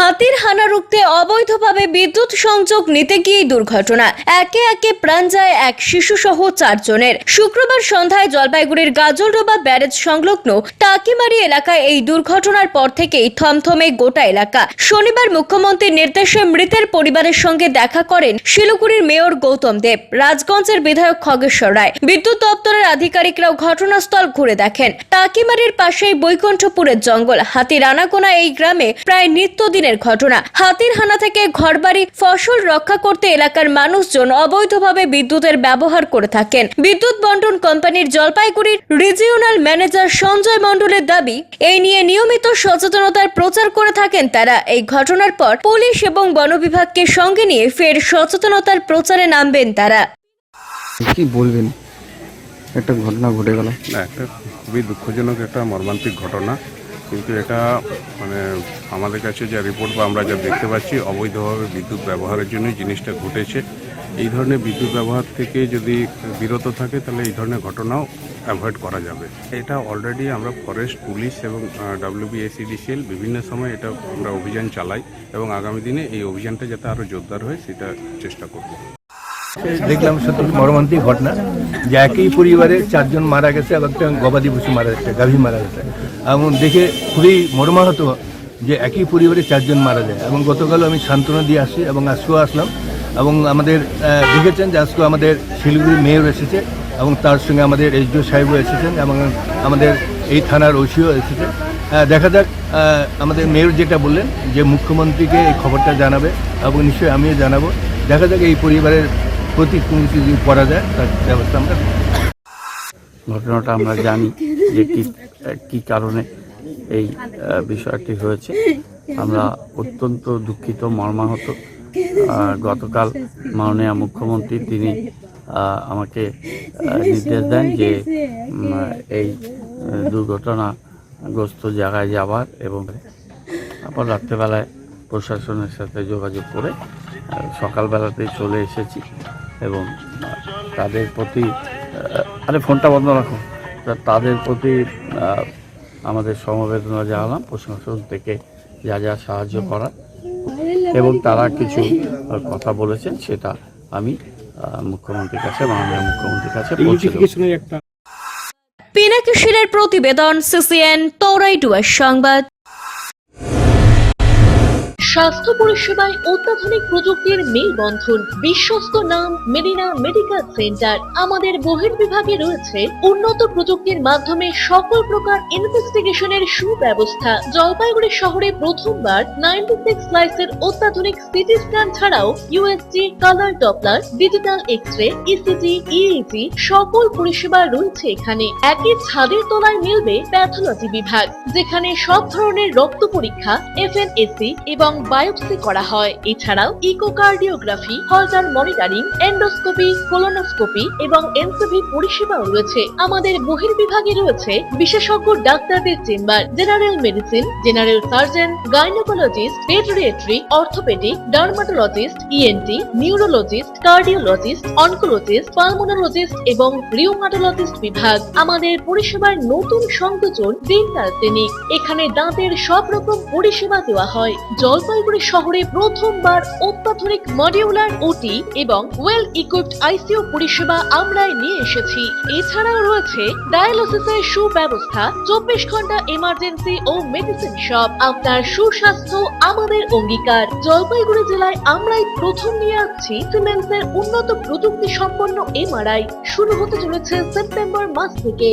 হাতির হানা রুখতে অবৈধভাবে বিদ্যুৎ সংযোগ নিতে গিয়ে দুর্ঘটনা, একে একে প্রাণ যায় এক শিশু সহ 4 জনের। শুক্রবার সন্ধ্যায় জলপাইগুড়ির গাজলডোবা ব্যারেজ সংলগ্ন টাকিমারি এলাকায় এই দুর্ঘটনার পর থেকেই থমথমে গোটা এলাকা। শনিবার মুখ্যমন্ত্রীর নির্দেশে মৃতের পরিবারের সঙ্গে দেখা করেন শিলিগুড়ির মেয়র গৌতম দেব, রাজগঞ্জের বিধায়ক খগেশ্বর রায়। বিদ্যুৎ দপ্তরের আধিকারিকরাও ঘটনাস্থল ঘুরে দেখেন। টাকিমারির পাশেই বৈকুণ্ঠপুরের জঙ্গল। হাতির আনাগোনা এই গ্রামে প্রায় নিত্যদিনের ঘটনা। হাতির হানা থেকে ঘরবাড়ি ফসল রক্ষা করতে এলাকার মানুষজন অবৈধভাবে বিদ্যুতের ব্যবহার করে থাকেন। বিদ্যুৎ বন্টন কোম্পানির জলপাইগুড়ির রিজিওনাল ম্যানেজার সঞ্জয় মণ্ডলের দাবি, এই নিয়ে নিয়মিত সচেতনতার প্রচার করে থাকেন তারা। এই ঘটনার পর পুলিশ এবং বন বিভাগকে সঙ্গে নিয়ে ফের সচেতনতার প্রচারে নামবেন তারা। কি বলবেন, একটা ঘটনা ঘটে গেল? না, একটা খুবই দুঃখজনক একটা মর্মান্তিক ঘটনা, কিন্তু এটা আমাদের কাছে যা রিপোর্ট বা আমরা যা দেখতে পাচ্ছি, অবৈধভাবে বিদ্যুৎ ব্যবহারের জন্যই জিনিসটা ঘটেছে। এই ধরনের বিদ্যুৎ ব্যবহার থেকে যদি বিরত থাকে তাহলে এই ধরনের ঘটনাও অ্যাভয়েড করা যাবে। এটা অলরেডি আমরা ফরেস্ট, পুলিশ এবং WBSEDCL বিভিন্ন সময় এটা আমরা অভিযান চালাই এবং আগামী দিনে এই অভিযানটা যাতে আরও জোরদার হয় সেটা চেষ্টা করব। দেখলাম সত্যি মর্মান্তিক ঘটনা যে একই পরিবারে 4 জন মারা গেছে এবং একটা গবাদি পশু মারা গেছে, গাভী মারা গেছে। এবং দেখে খুবই মর্মাহত যে একই পরিবারে 4 জন মারা যায়। এবং গতকাল আমি সান্ত্বনা দিয়ে আসি এবং আজকেও আসলাম এবং আমাদের দেখেছেন যে আজকেও আমাদের শিলিগুড়ি মেয়র এসেছে এবং তার সঙ্গে আমাদের SDO সাহেবও এসেছেন এবং আমাদের এই থানার ওসিও এসেছে। দেখা যাক, আমাদের মেয়র যেটা বললেন যে মুখ্যমন্ত্রীকে এই খবরটা জানাবে এবং নিশ্চয়ই আমিও জানাবো। দেখা যাক এই পরিবারের প্রতি কোনো কিছু করা যায় তার ব্যবস্থা আমরা। ঘটনাটা আমরা জানি যে কি কারণে এই বিষয়টি হয়েছে। আমরা অত্যন্ত দুঃখিত, মর্মাহত। গতকাল মাননীয় মুখ্যমন্ত্রী তিনি আমাকে নির্দেশ দেন যে এই দুর্ঘটনাগ্রস্ত জায়গায় যাবার এবং তারপর রাত্রেবেলায় প্রশাসনের সাথে যোগাযোগ করে সকালবেলাতেই চলে এসেছি এবং তাদের প্রতি ফোনটা বন্ধ রাখো, তাদের প্রতি আমাদের সমবেদনা জানালাম। প্রশাসন থেকে যা যা সাহায্য করা এবং তারা কিছু কথা বলেছেন সেটা আমি মুখ্যমন্ত্রীর কাছে, মাননীয় মুখ্যমন্ত্রীর কাছে পৌঁছে দেব। পিনাকি শিলের প্রতিবেদন, CCN তরাইডুয়ার সংবাদ। স্বাস্থ্য পরিষেবায় অত্যাধুনিক প্রযুক্তির মেলবন্ধন, বিশ্বস্ত নাম মেরিনা মেডিকেল সেন্টার। আমাদের বহির্বিভাগে রয়েছে উন্নত প্রযুক্তির মাধ্যমে সকল প্রকার ইনভেস্টিগেশনের সুব্যবস্থা। জলপাইগুড়ি শহরে প্রথমবার 96 স্লাইসের অত্যাধুনিক সিটি স্ক্যান ছাড়াও USG, colour Doppler, digital X-ray, ECG, EEG সকল পরিষেবা রয়েছে এখানে। একই ছাদের তলায় মিলবে প্যাথোলজি বিভাগ, যেখানে সব ধরনের রক্ত পরীক্ষা, FNAC এবং বায়োপসি করা হয়। এছাড়াও ইকোকার্ডিওগ্রাফি, হলটার মনিটরিং, এন্ডোস্কোপি, কোলোনোস্কোপি এবং NCV পরিষেবাও রয়েছে। আমাদের বহির্বিভাগে রয়েছে বিশেষজ্ঞ ডাক্তারদের chamber, general medicine, general surgeon, gynaecologist, পেডিয়াট্রি, orthopaedic, dermatologist, ENT, neurologist, cardiologist, oncologist, pulmonologist এবং রিউমাটোলজিস্ট বিভাগ। আমাদের পরিষেবার নতুন সংযোজন ডেন্টাল ক্লিনিক। এখানে দাঁতের সব রকম পরিষেবা দেওয়া হয়। জলপাইগুড়ি শহরে প্রথমবার অত্যাধুনিক মডিউলার OT এবং ওয়েল ইকুইপড ICU পরিষেবা আমরাই নিয়ে এসেছি। এছাড়াও রয়েছে ডায়ালিসিসের সুব্যবস্থা, 24 ঘন্টা এমার্জেন্সি ও মেডিসিন শপ। আপনার সুস্বাস্থ্য আমাদের অঙ্গীকার। জলপাইগুড়ি জেলায় আমরাই প্রথম নিয়ে আসছি সিমেন্সের উন্নত প্রযুক্তি সম্পন্ন MRI। শুরু হতে চলেছে সেপ্টেম্বর মাস থেকে।